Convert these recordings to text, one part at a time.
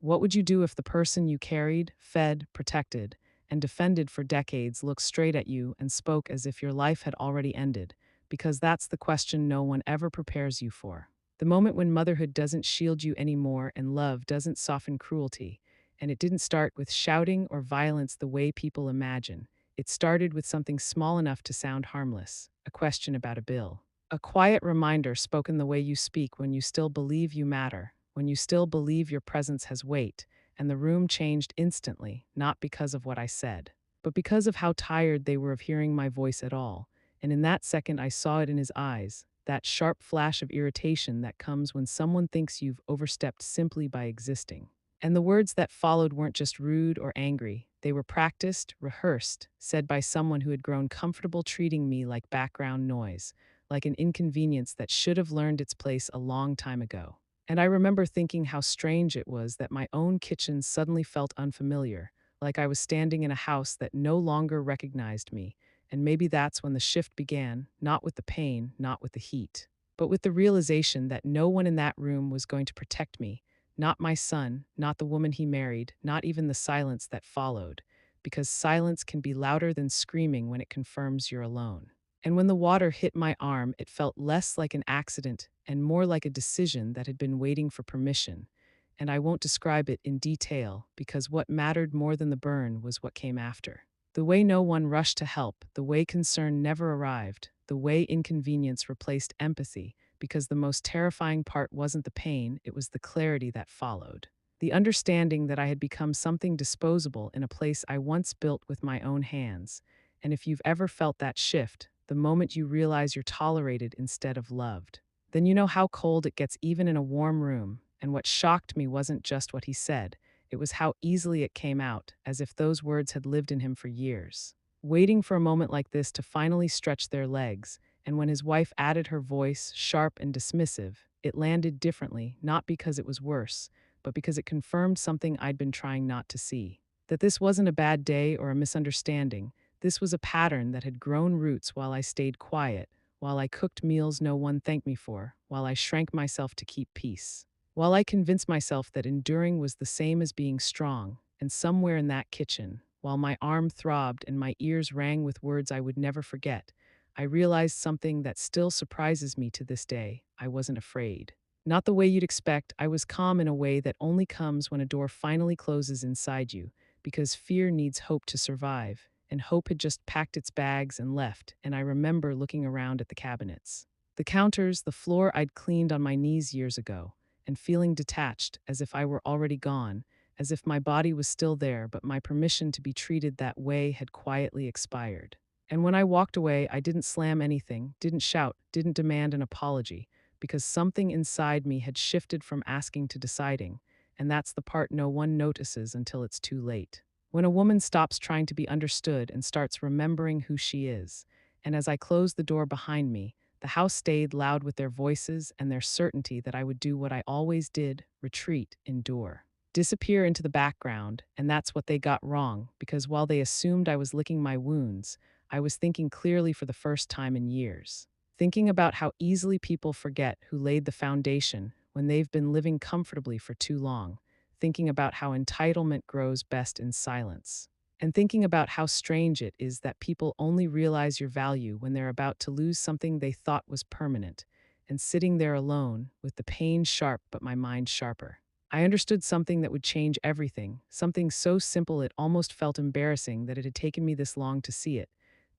What would you do if the person you carried, fed, protected, and defended for decades looked straight at you and spoke as if your life had already ended? Because that's the question no one ever prepares you for. The moment when motherhood doesn't shield you anymore and love doesn't soften cruelty. And it didn't start with shouting or violence the way people imagine. It started with something small enough to sound harmless, a question about a bill. A quiet reminder spoken the way you speak when you still believe you matter, when you still believe your presence has weight, and the room changed instantly, not because of what I said, but because of how tired they were of hearing my voice at all. And in that second, I saw it in his eyes, that sharp flash of irritation that comes when someone thinks you've overstepped simply by existing. And the words that followed weren't just rude or angry. They were practiced, rehearsed, said by someone who had grown comfortable treating me like background noise, like an inconvenience that should have learned its place a long time ago. And I remember thinking how strange it was that my own kitchen suddenly felt unfamiliar, like I was standing in a house that no longer recognized me. And maybe that's when the shift began, not with the pain, not with the heat, but with the realization that no one in that room was going to protect me, not my son, not the woman he married, not even the silence that followed, because silence can be louder than screaming when it confirms you're alone. And when the water hit my arm, it felt less like an accident and more like a decision that had been waiting for permission. And I won't describe it in detail because what mattered more than the burn was what came after. The way no one rushed to help, the way concern never arrived, the way inconvenience replaced empathy, because the most terrifying part wasn't the pain, it was the clarity that followed. The understanding that I had become something disposable in a place I once built with my own hands. And if you've ever felt that shift, the moment you realize you're tolerated instead of loved, then you know how cold it gets even in a warm room. And what shocked me wasn't just what he said, it was how easily it came out, as if those words had lived in him for years. Waiting for a moment like this to finally stretch their legs, and when his wife added her voice, sharp and dismissive, it landed differently, not because it was worse, but because it confirmed something I'd been trying not to see. That this wasn't a bad day or a misunderstanding, this was a pattern that had grown roots while I stayed quiet, while I cooked meals no one thanked me for, while I shrank myself to keep peace. While I convinced myself that enduring was the same as being strong, and somewhere in that kitchen, while my arm throbbed and my ears rang with words I would never forget, I realized something that still surprises me to this day. I wasn't afraid. Not the way you'd expect, I was calm in a way that only comes when a door finally closes inside you, because fear needs hope to survive, and hope had just packed its bags and left, and I remember looking around at the cabinets. The counters, the floor I'd cleaned on my knees years ago, and feeling detached, as if I were already gone, as if my body was still there, but my permission to be treated that way had quietly expired. And when I walked away, I didn't slam anything, didn't shout, didn't demand an apology, because something inside me had shifted from asking to deciding, and that's the part no one notices until it's too late. When a woman stops trying to be understood and starts remembering who she is. And as I closed the door behind me, the house stayed loud with their voices and their certainty that I would do what I always did: retreat, endure, disappear into the background. And that's what they got wrong, because while they assumed I was licking my wounds, I was thinking clearly for the first time in years. Thinking about how easily people forget who laid the foundation when they've been living comfortably for too long. Thinking about how entitlement grows best in silence. And thinking about how strange it is that people only realize your value when they're about to lose something they thought was permanent, and sitting there alone, with the pain sharp but my mind sharper. I understood something that would change everything, something so simple it almost felt embarrassing that it had taken me this long to see it.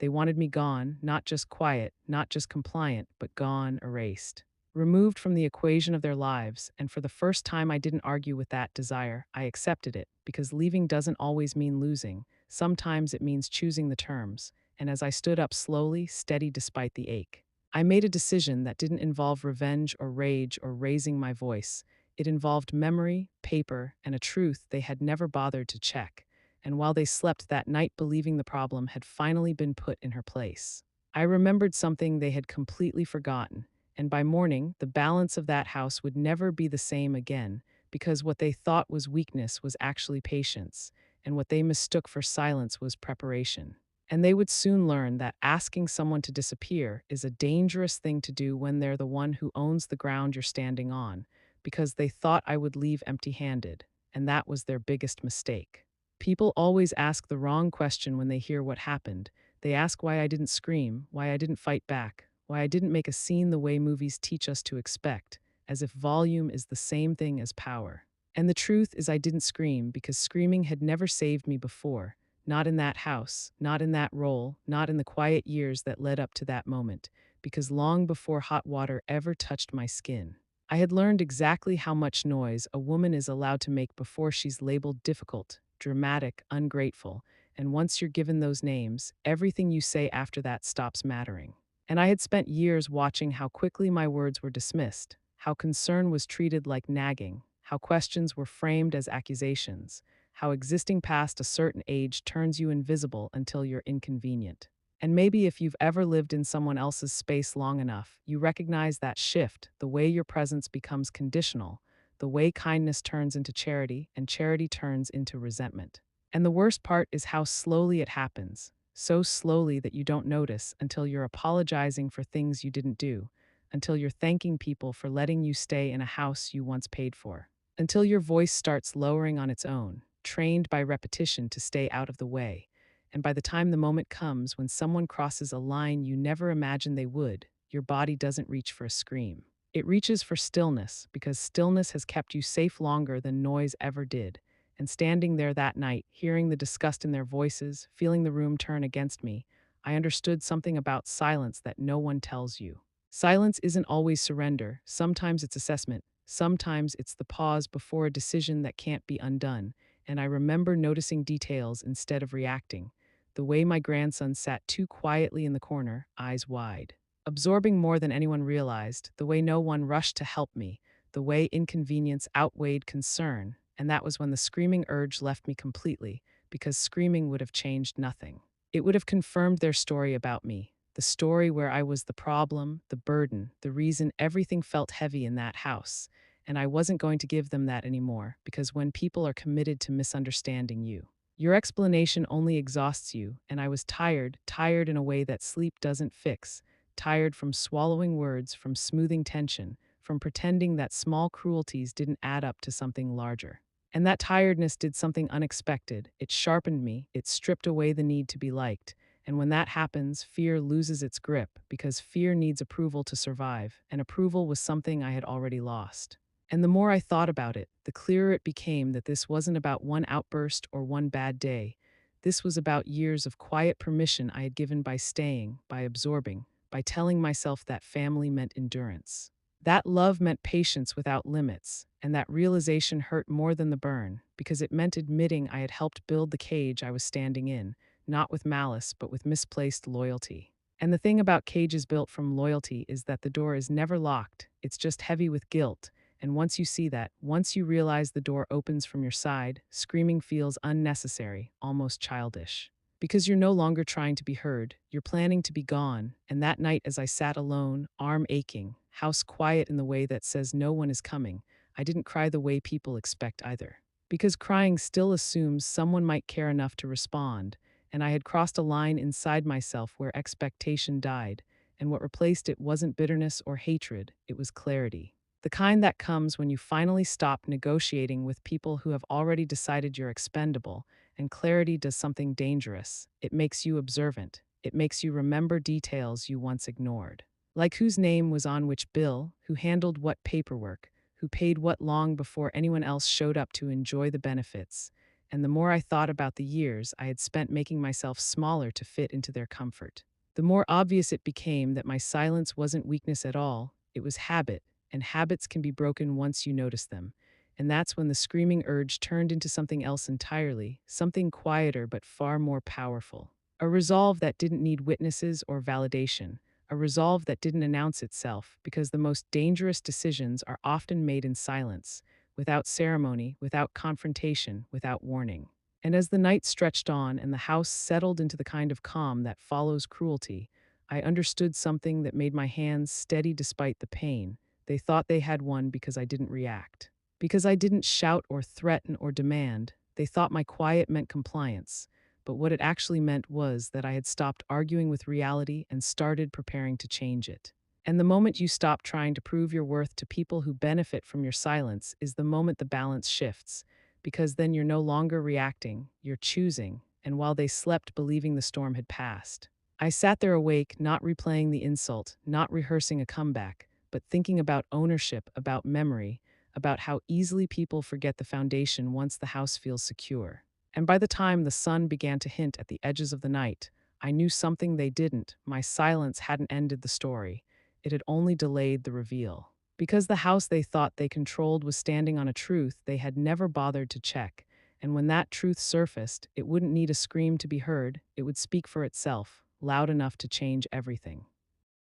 They wanted me gone, not just quiet, not just compliant, but gone, erased, removed from the equation of their lives, and for the first time I didn't argue with that desire. I accepted it, because leaving doesn't always mean losing. Sometimes it means choosing the terms, and as I stood up slowly, steady despite the ache, I made a decision that didn't involve revenge or rage or raising my voice. It involved memory, paper, and a truth they had never bothered to check. And while they slept that night believing the problem had finally been put in her place, I remembered something they had completely forgotten. And by morning, the balance of that house would never be the same again, because what they thought was weakness was actually patience, and what they mistook for silence was preparation. And they would soon learn that asking someone to disappear is a dangerous thing to do when they're the one who owns the ground you're standing on, because they thought I would leave empty-handed. and that was their biggest mistake. People always ask the wrong question when they hear what happened. They ask why I didn't scream, why I didn't fight back, why I didn't make a scene the way movies teach us to expect, as if volume is the same thing as power. And the truth is, I didn't scream because screaming had never saved me before. Not in that house, not in that role, not in the quiet years that led up to that moment, because long before hot water ever touched my skin, I had learned exactly how much noise a woman is allowed to make before she's labeled difficult, dramatic, ungrateful, and once you're given those names, everything you say after that stops mattering. And I had spent years watching how quickly my words were dismissed, how concern was treated like nagging, how questions were framed as accusations, how existing past a certain age turns you invisible until you're inconvenient. And maybe if you've ever lived in someone else's space long enough, you recognize that shift, the way your presence becomes conditional, the way kindness turns into charity and charity turns into resentment. And the worst part is how slowly it happens, so slowly that you don't notice until you're apologizing for things you didn't do, until you're thanking people for letting you stay in a house you once paid for, until your voice starts lowering on its own, trained by repetition to stay out of the way. And by the time the moment comes when someone crosses a line you never imagined they would, your body doesn't reach for a scream. It reaches for stillness because stillness has kept you safe longer than noise ever did. And standing there that night, hearing the disgust in their voices, feeling the room turn against me, I understood something about silence that no one tells you. Silence isn't always surrender. Sometimes it's assessment. Sometimes it's the pause before a decision that can't be undone. And I remember noticing details instead of reacting. The way my grandson sat too quietly in the corner, eyes wide, absorbing more than anyone realized, the way no one rushed to help me, the way inconvenience outweighed concern, and that was when the screaming urge left me completely, because screaming would have changed nothing. It would have confirmed their story about me, the story where I was the problem, the burden, the reason everything felt heavy in that house. And I wasn't going to give them that anymore, because when people are committed to misunderstanding you, your explanation only exhausts you, and I was tired, tired in a way that sleep doesn't fix, tired from swallowing words, from smoothing tension, from pretending that small cruelties didn't add up to something larger. And that tiredness did something unexpected. It sharpened me, it stripped away the need to be liked. And when that happens, fear loses its grip, because fear needs approval to survive, and approval was something I had already lost. And the more I thought about it, the clearer it became that this wasn't about one outburst or one bad day. This was about years of quiet permission I had given by staying, by absorbing, by telling myself that family meant endurance. That love meant patience without limits, and that realization hurt more than the burn, because it meant admitting I had helped build the cage I was standing in, not with malice, but with misplaced loyalty. And the thing about cages built from loyalty is that the door is never locked, it's just heavy with guilt. And once you see that, once you realize the door opens from your side, screaming feels unnecessary, almost childish. Because you're no longer trying to be heard, you're planning to be gone. And that night, as I sat alone, arm aching, house quiet in the way that says no one is coming, I didn't cry the way people expect either. Because crying still assumes someone might care enough to respond, and I had crossed a line inside myself where expectation died, and what replaced it wasn't bitterness or hatred, it was clarity. The kind that comes when you finally stop negotiating with people who have already decided you're expendable, and clarity does something dangerous. It makes you observant. It makes you remember details you once ignored. Like whose name was on which bill, who handled what paperwork, who paid what long before anyone else showed up to enjoy the benefits. And the more I thought about the years I had spent making myself smaller to fit into their comfort, the more obvious it became that my silence wasn't weakness at all, it was habit, and habits can be broken once you notice them. And that's when the screaming urge turned into something else entirely, something quieter but far more powerful. A resolve that didn't need witnesses or validation, a resolve that didn't announce itself, because the most dangerous decisions are often made in silence, without ceremony, without confrontation, without warning. And as the night stretched on and the house settled into the kind of calm that follows cruelty, I understood something that made my hands steady despite the pain. They thought they had won because I didn't react. Because I didn't shout or threaten or demand. They thought my quiet meant compliance. But what it actually meant was that I had stopped arguing with reality and started preparing to change it. And the moment you stop trying to prove your worth to people who benefit from your silence is the moment the balance shifts. because then you're no longer reacting, you're choosing, and while they slept believing the storm had passed. I sat there awake, not replaying the insult, not rehearsing a comeback, but thinking about ownership, about memory, about how easily people forget the foundation once the house feels secure. And by the time the sun began to hint at the edges of the night, I knew something they didn't. My silence hadn't ended the story. It had only delayed the reveal. Because the house they thought they controlled was standing on a truth they had never bothered to check. And when that truth surfaced, it wouldn't need a scream to be heard, it would speak for itself, loud enough to change everything.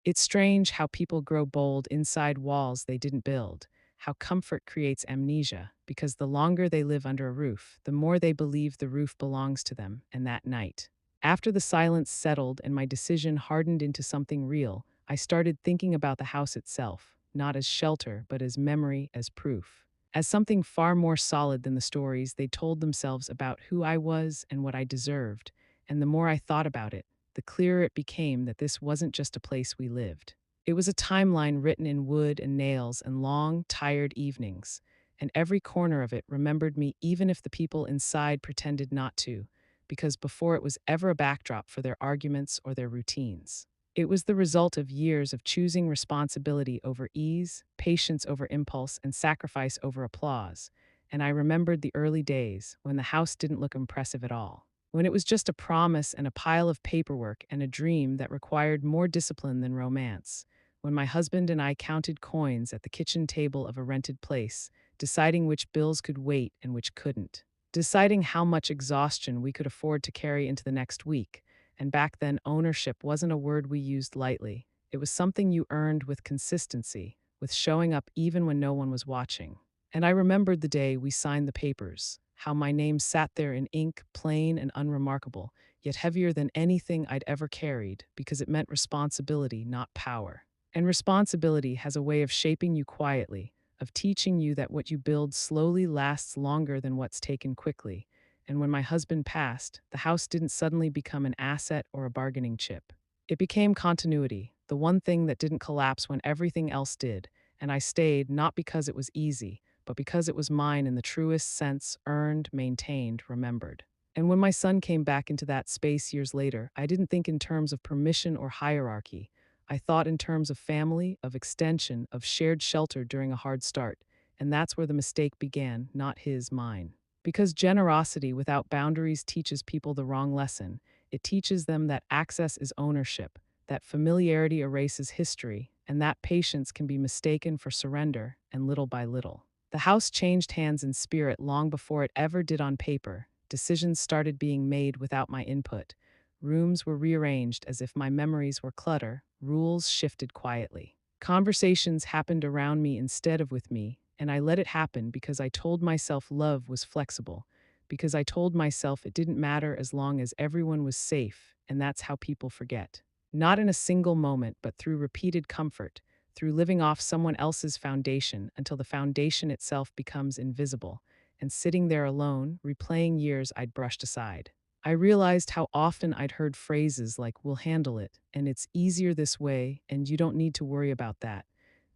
It's strange how people grow bold inside walls they didn't build, how comfort creates amnesia, because the longer they live under a roof, the more they believe the roof belongs to them, and that night. After the silence settled and my decision hardened into something real, I started thinking about the house itself, not as shelter, but as memory, as proof. As something far more solid than the stories they told themselves about who I was and what I deserved, and the more I thought about it, the clearer it became that this wasn't just a place we lived. It was a timeline written in wood and nails and long, tired evenings, and every corner of it remembered me even if the people inside pretended not to, because before it was ever a backdrop for their arguments or their routines. It was the result of years of choosing responsibility over ease, patience over impulse, and sacrifice over applause, and I remembered the early days when the house didn't look impressive at all, when it was just a promise and a pile of paperwork and a dream that required more discipline than romance, when my husband and I counted coins at the kitchen table of a rented place, deciding which bills could wait and which couldn't, deciding how much exhaustion we could afford to carry into the next week. And back then, ownership wasn't a word we used lightly. It was something you earned with consistency, with showing up even when no one was watching. And I remembered the day we signed the papers, how my name sat there in ink, plain and unremarkable, yet heavier than anything I'd ever carried, because it meant responsibility, not power. And responsibility has a way of shaping you quietly, of teaching you that what you build slowly lasts longer than what's taken quickly. And when my husband passed, the house didn't suddenly become an asset or a bargaining chip. It became continuity, the one thing that didn't collapse when everything else did, and I stayed not because it was easy, but because it was mine in the truest sense, earned, maintained, remembered. And when my son came back into that space years later, I didn't think in terms of permission or hierarchy. I thought in terms of family, of extension, of shared shelter during a hard start. And that's where the mistake began, not his, mine. Because generosity without boundaries teaches people the wrong lesson. It teaches them that access is ownership, that familiarity erases history, and that patience can be mistaken for surrender, and little by little. The house changed hands in spirit long before it ever did on paper. Decisions started being made without my input. Rooms were rearranged as if my memories were clutter. Rules shifted quietly. Conversations happened around me instead of with me, and I let it happen because I told myself love was flexible, because I told myself it didn't matter as long as everyone was safe, and that's how people forget. Not in a single moment, but through repeated comfort, through living off someone else's foundation until the foundation itself becomes invisible, and sitting there alone, replaying years I'd brushed aside. I realized how often I'd heard phrases like, "we'll handle it," and "it's easier this way," and "you don't need to worry about that,"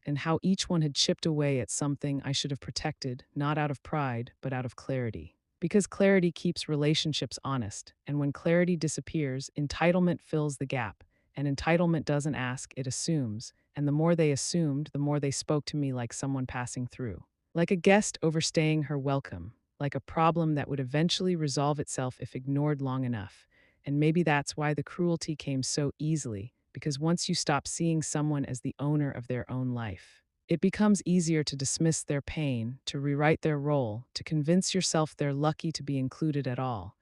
and how each one had chipped away at something I should have protected, not out of pride, but out of clarity. Because clarity keeps relationships honest, and when clarity disappears, entitlement fills the gap, and entitlement doesn't ask, it assumes, and the more they assumed, the more they spoke to me like someone passing through. Like a guest overstaying her welcome, like a problem that would eventually resolve itself if ignored long enough. And maybe that's why the cruelty came so easily, because once you stop seeing someone as the owner of their own life, it becomes easier to dismiss their pain, to rewrite their role, to convince yourself they're lucky to be included at all.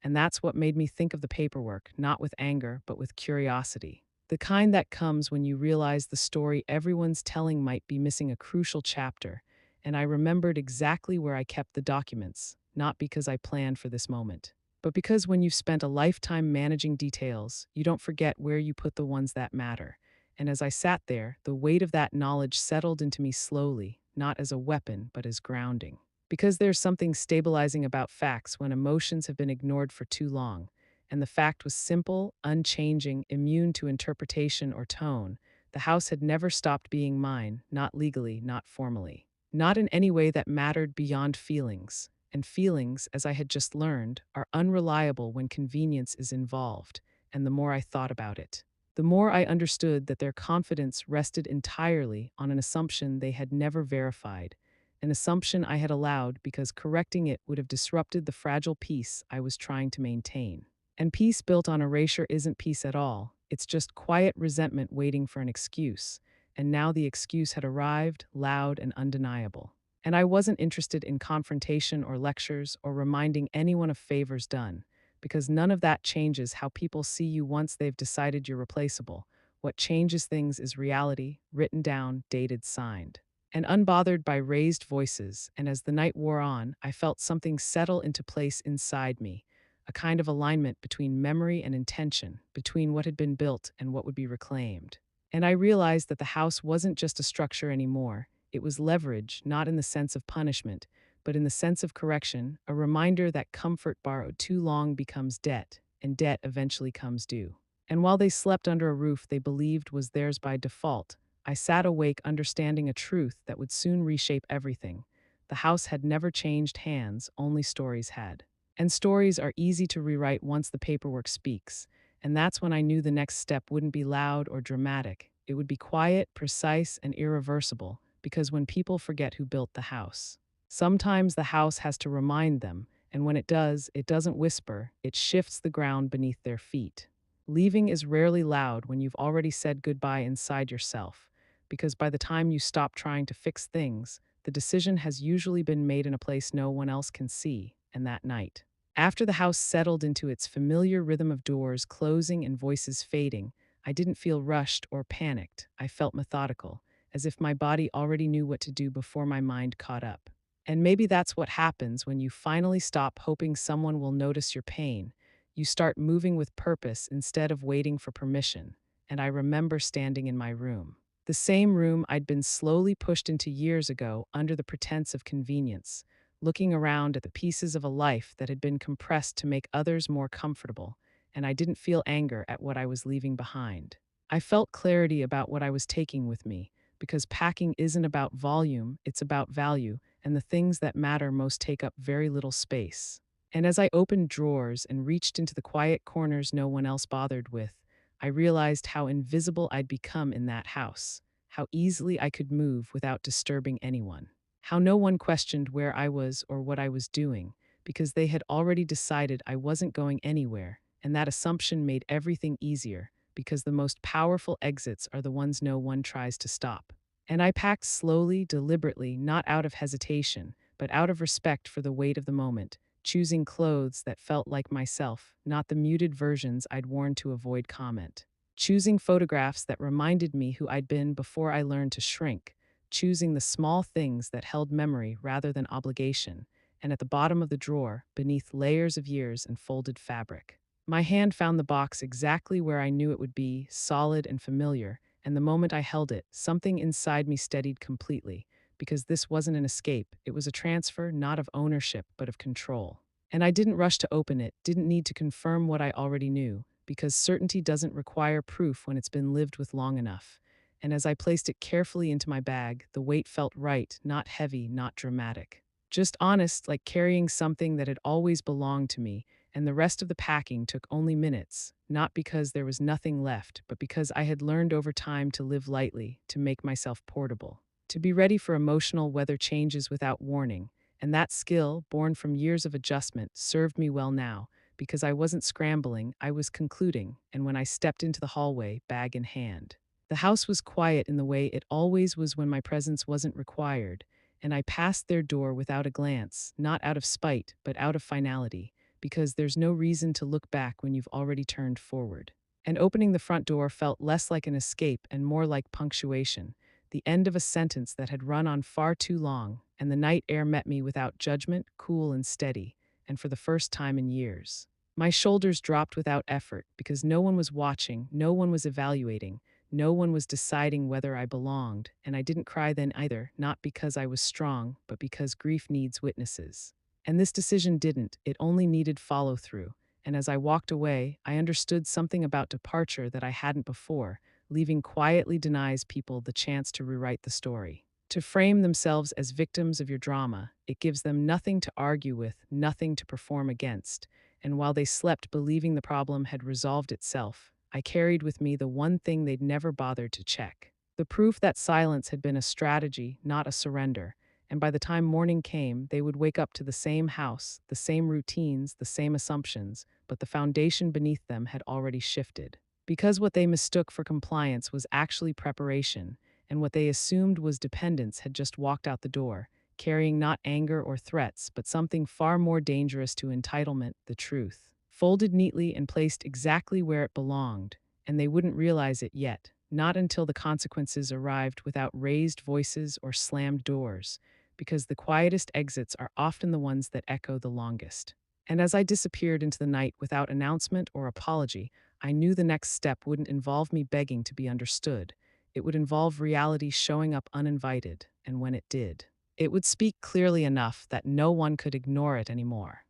And that's what made me think of the paperwork, not with anger, but with curiosity. The kind that comes when you realize the story everyone's telling might be missing a crucial chapter. And I remembered exactly where I kept the documents, not because I planned for this moment, but because when you've spent a lifetime managing details, you don't forget where you put the ones that matter. And as I sat there, the weight of that knowledge settled into me slowly, not as a weapon, but as grounding. Because there's something stabilizing about facts when emotions have been ignored for too long, and the fact was simple, unchanging, immune to interpretation or tone. The house had never stopped being mine, not legally, not formally. Not in any way that mattered beyond feelings. And feelings, as I had just learned, are unreliable when convenience is involved, and the more I thought about it, the more I understood that their confidence rested entirely on an assumption they had never verified, an assumption I had allowed because correcting it would have disrupted the fragile peace I was trying to maintain. And peace built on erasure isn't peace at all, it's just quiet resentment waiting for an excuse. And now the excuse had arrived, loud and undeniable. And I wasn't interested in confrontation or lectures or reminding anyone of favors done, because none of that changes how people see you once they've decided you're replaceable. What changes things is reality, written down, dated, signed. And unbothered by raised voices, and as the night wore on, I felt something settle into place inside me, a kind of alignment between memory and intention, between what had been built and what would be reclaimed. And I realized that the house wasn't just a structure anymore. It was leverage, not in the sense of punishment, but in the sense of correction, a reminder that comfort borrowed too long becomes debt, and debt eventually comes due. And while they slept under a roof they believed was theirs by default, I sat awake understanding a truth that would soon reshape everything. The house had never changed hands, only stories had. And stories are easy to rewrite once the paperwork speaks. And that's when I knew the next step wouldn't be loud or dramatic. It would be quiet, precise, and irreversible, because when people forget who built the house, sometimes the house has to remind them, and when it does, it doesn't whisper, it shifts the ground beneath their feet. Leaving is rarely loud when you've already said goodbye inside yourself, because by the time you stop trying to fix things, the decision has usually been made in a place no one else can see, and that night, after the house settled into its familiar rhythm of doors closing and voices fading, I didn't feel rushed or panicked. I felt methodical, as if my body already knew what to do before my mind caught up. And maybe that's what happens when you finally stop hoping someone will notice your pain. You start moving with purpose instead of waiting for permission. And I remember standing in my room. The same room I'd been slowly pushed into years ago under the pretense of convenience, looking around at the pieces of a life that had been compressed to make others more comfortable, and I didn't feel anger at what I was leaving behind. I felt clarity about what I was taking with me, because packing isn't about volume, it's about value, and the things that matter most take up very little space. And as I opened drawers and reached into the quiet corners no one else bothered with, I realized how invisible I'd become in that house, how easily I could move without disturbing anyone, how no one questioned where I was or what I was doing, because they had already decided I wasn't going anywhere, and that assumption made everything easier, because the most powerful exits are the ones no one tries to stop. And I packed slowly, deliberately, not out of hesitation, but out of respect for the weight of the moment, choosing clothes that felt like myself, not the muted versions I'd worn to avoid comment. Choosing photographs that reminded me who I'd been before I learned to shrink. Choosing the small things that held memory rather than obligation. And at the bottom of the drawer, beneath layers of years and folded fabric, my hand found the box exactly where I knew it would be, solid and familiar, and the moment I held it, something inside me steadied completely, because this wasn't an escape, it was a transfer not of ownership but of control. And I didn't rush to open it, didn't need to confirm what I already knew, because certainty doesn't require proof when it's been lived with long enough. And as I placed it carefully into my bag, the weight felt right, not heavy, not dramatic. Just honest, like carrying something that had always belonged to me, and the rest of the packing took only minutes, not because there was nothing left, but because I had learned over time to live lightly, to make myself portable, to be ready for emotional weather changes without warning, and that skill, born from years of adjustment, served me well now, because I wasn't scrambling, I was concluding, and when I stepped into the hallway, bag in hand, the house was quiet in the way it always was when my presence wasn't required, and I passed their door without a glance, not out of spite, but out of finality, because there's no reason to look back when you've already turned forward. And opening the front door felt less like an escape and more like punctuation, the end of a sentence that had run on far too long, and the night air met me without judgment, cool and steady, and for the first time in years. My shoulders dropped without effort, because no one was watching, no one was evaluating, no one was deciding whether I belonged, and I didn't cry then either, not because I was strong, but because grief needs witnesses. And this decision didn't, it only needed follow through. And as I walked away, I understood something about departure that I hadn't before. Leaving quietly denies people the chance to rewrite the story. To frame themselves as victims of your drama, it gives them nothing to argue with, nothing to perform against. And while they slept believing the problem had resolved itself, I carried with me the one thing they'd never bothered to check: the proof that silence had been a strategy, not a surrender. And by the time morning came, they would wake up to the same house, the same routines, the same assumptions, but the foundation beneath them had already shifted. Because what they mistook for compliance was actually preparation, and what they assumed was dependence had just walked out the door, carrying not anger or threats, but something far more dangerous to entitlement: the truth, folded neatly and placed exactly where it belonged, and they wouldn't realize it yet, not until the consequences arrived without raised voices or slammed doors, because the quietest exits are often the ones that echo the longest. And as I disappeared into the night without announcement or apology, I knew the next step wouldn't involve me begging to be understood. It would involve reality showing up uninvited, and when it did, it would speak clearly enough that no one could ignore it anymore.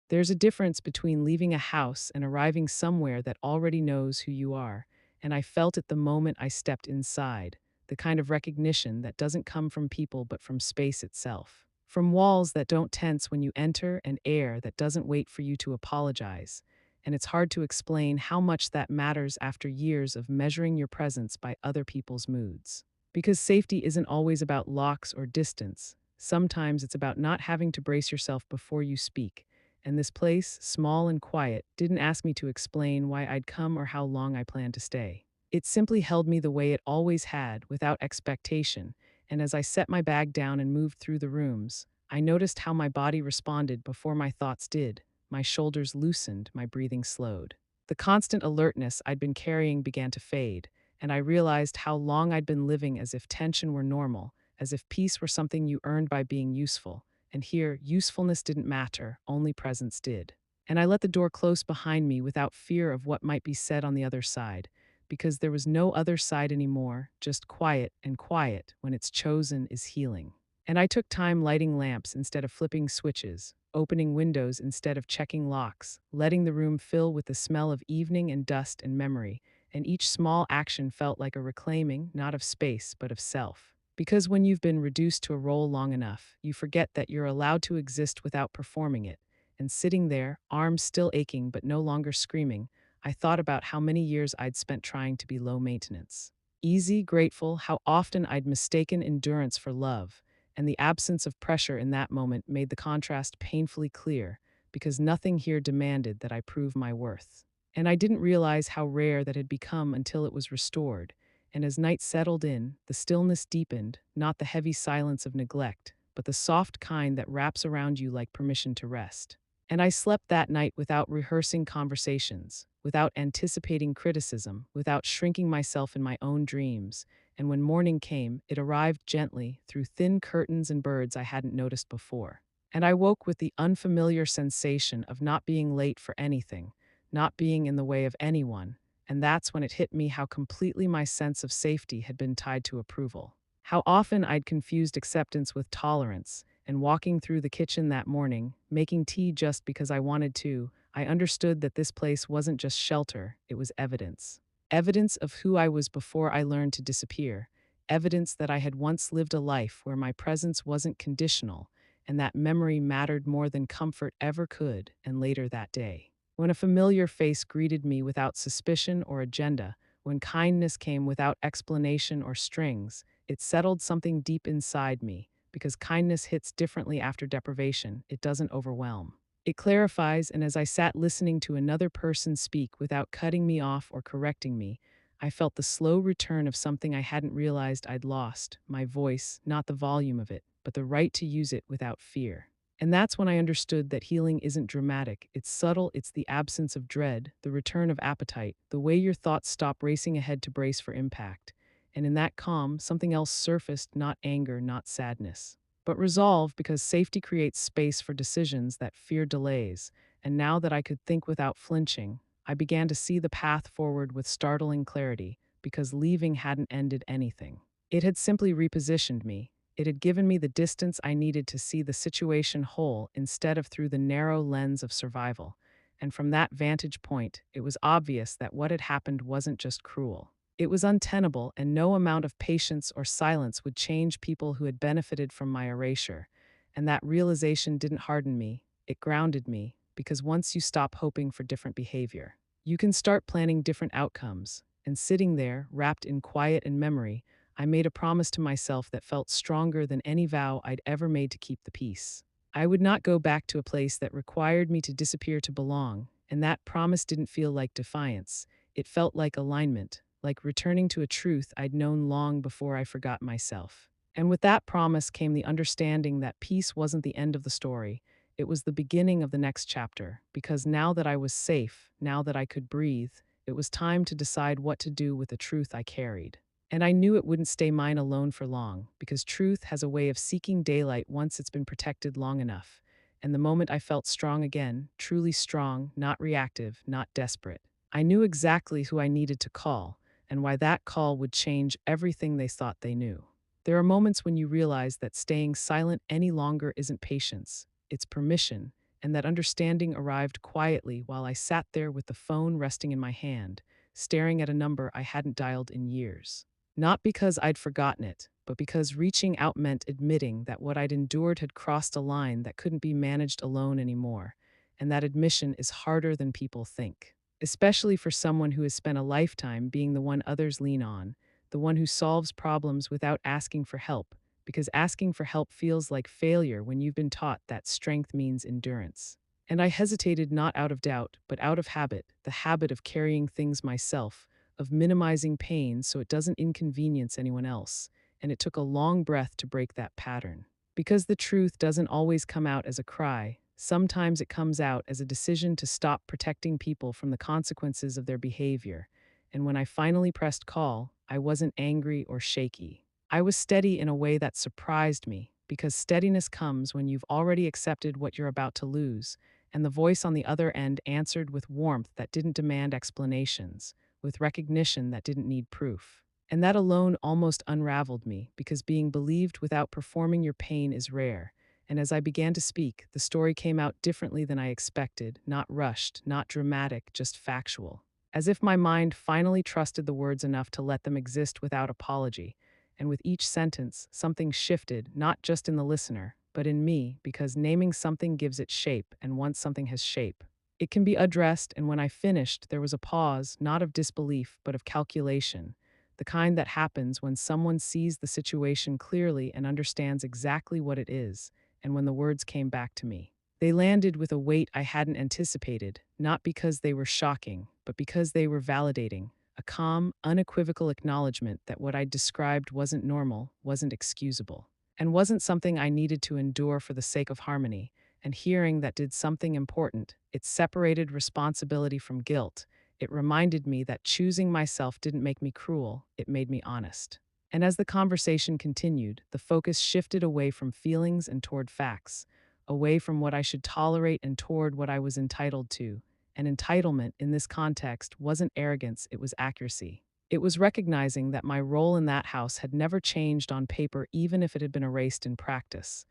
There's a difference between leaving a house and arriving somewhere that already knows who you are, and I felt it the moment I stepped inside, the kind of recognition that doesn't come from people but from space itself. From walls that don't tense when you enter and air that doesn't wait for you to apologize. And it's hard to explain how much that matters after years of measuring your presence by other people's moods. Because safety isn't always about locks or distance. Sometimes it's about not having to brace yourself before you speak. And this place, small and quiet, didn't ask me to explain why I'd come or how long I planned to stay. It simply held me the way it always had, without expectation, and as I set my bag down and moved through the rooms, I noticed how my body responded before my thoughts did. My shoulders loosened, my breathing slowed. The constant alertness I'd been carrying began to fade, and I realized how long I'd been living as if tension were normal, as if peace were something you earned by being useful. And here, usefulness didn't matter, only presence did. And I let the door close behind me without fear of what might be said on the other side, because there was no other side anymore, just quiet, and quiet, when it's chosen, is healing. And I took time lighting lamps instead of flipping switches, opening windows instead of checking locks, letting the room fill with the smell of evening and dust and memory, and each small action felt like a reclaiming, not of space, but of self. Because when you've been reduced to a role long enough, you forget that you're allowed to exist without performing it. And sitting there, arms still aching but no longer screaming, I thought about how many years I'd spent trying to be low maintenance. Easy, grateful, how often I'd mistaken endurance for love, and the absence of pressure in that moment made the contrast painfully clear, because nothing here demanded that I prove my worth. And I didn't realize how rare that had become until it was restored, and as night settled in, the stillness deepened, not the heavy silence of neglect, but the soft kind that wraps around you like permission to rest. And I slept that night without rehearsing conversations, without anticipating criticism, without shrinking myself in my own dreams. And when morning came, it arrived gently, through thin curtains and birds I hadn't noticed before. And I woke with the unfamiliar sensation of not being late for anything, not being in the way of anyone. And that's when it hit me how completely my sense of safety had been tied to approval. How often I'd confused acceptance with tolerance, and walking through the kitchen that morning, making tea just because I wanted to, I understood that this place wasn't just shelter, it was evidence. Evidence of who I was before I learned to disappear. Evidence that I had once lived a life where my presence wasn't conditional, and that memory mattered more than comfort ever could. And later that day, when a familiar face greeted me without suspicion or agenda, when kindness came without explanation or strings, it settled something deep inside me, because kindness hits differently after deprivation. It doesn't overwhelm. It clarifies, and as I sat listening to another person speak without cutting me off or correcting me, I felt the slow return of something I hadn't realized I'd lost: my voice, not the volume of it, but the right to use it without fear. And that's when I understood that healing isn't dramatic, it's subtle, it's the absence of dread, the return of appetite, the way your thoughts stop racing ahead to brace for impact. And in that calm, something else surfaced: not anger, not sadness, but resolve, because safety creates space for decisions that fear delays. And now that I could think without flinching, I began to see the path forward with startling clarity, because leaving hadn't ended anything. It had simply repositioned me. It had given me the distance I needed to see the situation whole instead of through the narrow lens of survival. And from that vantage point, it was obvious that what had happened wasn't just cruel. It was untenable, and no amount of patience or silence would change people who had benefited from my erasure. And that realization didn't harden me, it grounded me, because once you stop hoping for different behavior, you can start planning different outcomes. And sitting there, wrapped in quiet and memory, I made a promise to myself that felt stronger than any vow I'd ever made to keep the peace. I would not go back to a place that required me to disappear to belong, and that promise didn't feel like defiance. It felt like alignment, like returning to a truth I'd known long before I forgot myself. And with that promise came the understanding that peace wasn't the end of the story. It was the beginning of the next chapter, because now that I was safe, now that I could breathe, it was time to decide what to do with the truth I carried. And I knew it wouldn't stay mine alone for long, because truth has a way of seeking daylight once it's been protected long enough. And the moment I felt strong again, truly strong, not reactive, not desperate, I knew exactly who I needed to call, and why that call would change everything they thought they knew. There are moments when you realize that staying silent any longer isn't patience, it's permission, and that understanding arrived quietly while I sat there with the phone resting in my hand, staring at a number I hadn't dialed in years. Not because I'd forgotten it, but because reaching out meant admitting that what I'd endured had crossed a line that couldn't be managed alone anymore, and that admission is harder than people think, especially for someone who has spent a lifetime being the one others lean on, the one who solves problems without asking for help, because asking for help feels like failure when you've been taught that strength means endurance. And I hesitated not out of doubt, but out of habit, the habit of carrying things myself, of minimizing pain so it doesn't inconvenience anyone else, and it took a long breath to break that pattern. Because the truth doesn't always come out as a cry, sometimes it comes out as a decision to stop protecting people from the consequences of their behavior. And when I finally pressed call, I wasn't angry or shaky. I was steady in a way that surprised me, because steadiness comes when you've already accepted what you're about to lose, and the voice on the other end answered with warmth that didn't demand explanations, with recognition that didn't need proof. And that alone almost unraveled me, because being believed without performing your pain is rare. And as I began to speak, the story came out differently than I expected, not rushed, not dramatic, just factual. As if my mind finally trusted the words enough to let them exist without apology. And with each sentence, something shifted, not just in the listener, but in me, because naming something gives it shape, and once something has shape, it can be addressed. And when I finished, there was a pause, not of disbelief, but of calculation, the kind that happens when someone sees the situation clearly and understands exactly what it is. And when the words came back to me, they landed with a weight I hadn't anticipated, not because they were shocking, but because they were validating, a calm, unequivocal acknowledgement that what I'd described wasn't normal, wasn't excusable, and wasn't something I needed to endure for the sake of harmony. And hearing that did something important. It separated responsibility from guilt. It reminded me that choosing myself didn't make me cruel, it made me honest. And as the conversation continued, the focus shifted away from feelings and toward facts, away from what I should tolerate and toward what I was entitled to. And entitlement in this context wasn't arrogance, it was accuracy. It was recognizing that my role in that house had never changed on paper, even if it had been erased in practice.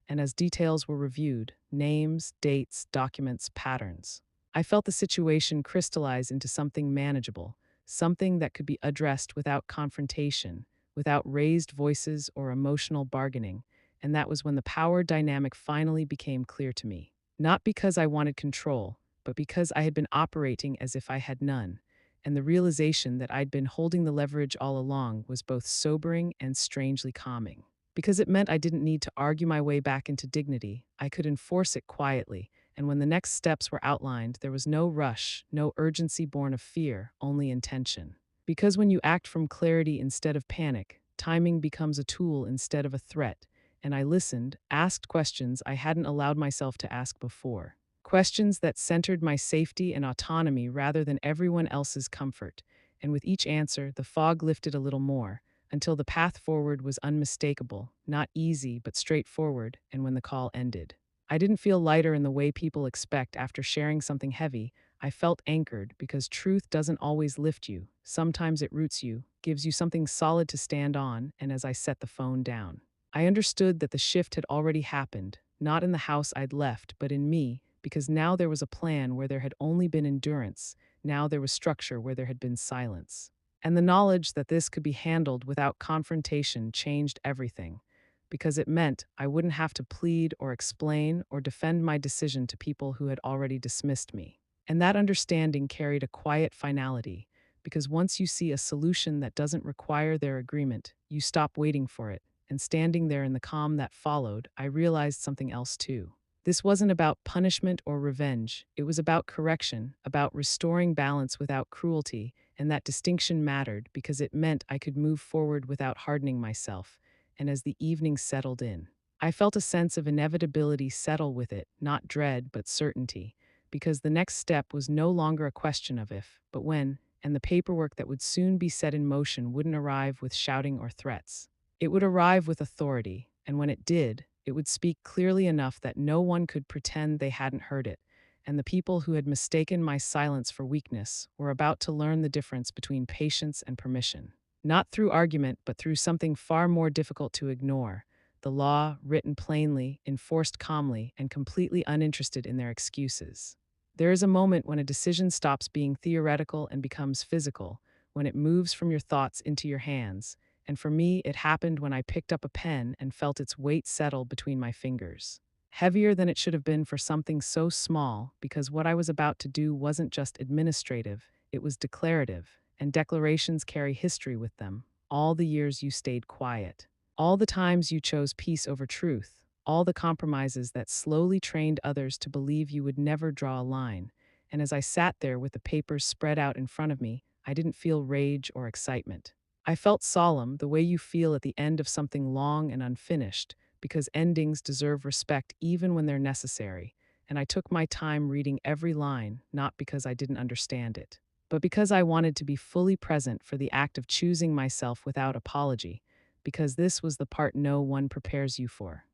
And as details were reviewed, names, dates, documents, patterns, I felt the situation crystallize into something manageable, something that could be addressed without confrontation, without raised voices or emotional bargaining. And that was when the power dynamic finally became clear to me. Not because I wanted control, but because I had been operating as if I had none. And the realization that I'd been holding the leverage all along was both sobering and strangely calming. Because it meant I didn't need to argue my way back into dignity, I could enforce it quietly. And when the next steps were outlined, there was no rush, no urgency born of fear, only intention. Because when you act from clarity instead of panic, timing becomes a tool instead of a threat. And I listened, asked questions I hadn't allowed myself to ask before. Questions that centered my safety and autonomy rather than everyone else's comfort. And with each answer, the fog lifted a little more, until the path forward was unmistakable, not easy but straightforward. And when the call ended, I didn't feel lighter in the way people expect after sharing something heavy. I felt anchored, because truth doesn't always lift you. Sometimes it roots you, gives you something solid to stand on. And as I set the phone down, I understood that the shift had already happened, not in the house I'd left, but in me, because now there was a plan where there had only been endurance. Now there was structure where there had been silence. And the knowledge that this could be handled without confrontation changed everything, because it meant I wouldn't have to plead or explain or defend my decision to people who had already dismissed me. And that understanding carried a quiet finality, because once you see a solution that doesn't require their agreement, you stop waiting for it. And standing there in the calm that followed, I realized something else too. This wasn't about punishment or revenge. It was about correction, about restoring balance without cruelty, and that distinction mattered because it meant I could move forward without hardening myself. And as the evening settled in, I felt a sense of inevitability settle with it, not dread, but certainty, because the next step was no longer a question of if, but when, and the paperwork that would soon be set in motion wouldn't arrive with shouting or threats. It would arrive with authority, and when it did, it would speak clearly enough that no one could pretend they hadn't heard it, and the people who had mistaken my silence for weakness were about to learn the difference between patience and permission. Not through argument, but through something far more difficult to ignore: the law, written plainly, enforced calmly, and completely uninterested in their excuses. There is a moment when a decision stops being theoretical and becomes physical, when it moves from your thoughts into your hands, and for me, it happened when I picked up a pen and felt its weight settle between my fingers. Heavier than it should have been for something so small, because what I was about to do wasn't just administrative, it was declarative, and declarations carry history with them. All the years you stayed quiet, all the times you chose peace over truth, all the compromises that slowly trained others to believe you would never draw a line. And as I sat there with the papers spread out in front of me, I didn't feel rage or excitement. I felt solemn, the way you feel at the end of something long and unfinished, because endings deserve respect even when they're necessary. And I took my time reading every line, not because I didn't understand it, but because I wanted to be fully present for the act of choosing myself without apology, because this was the part no one prepares you for.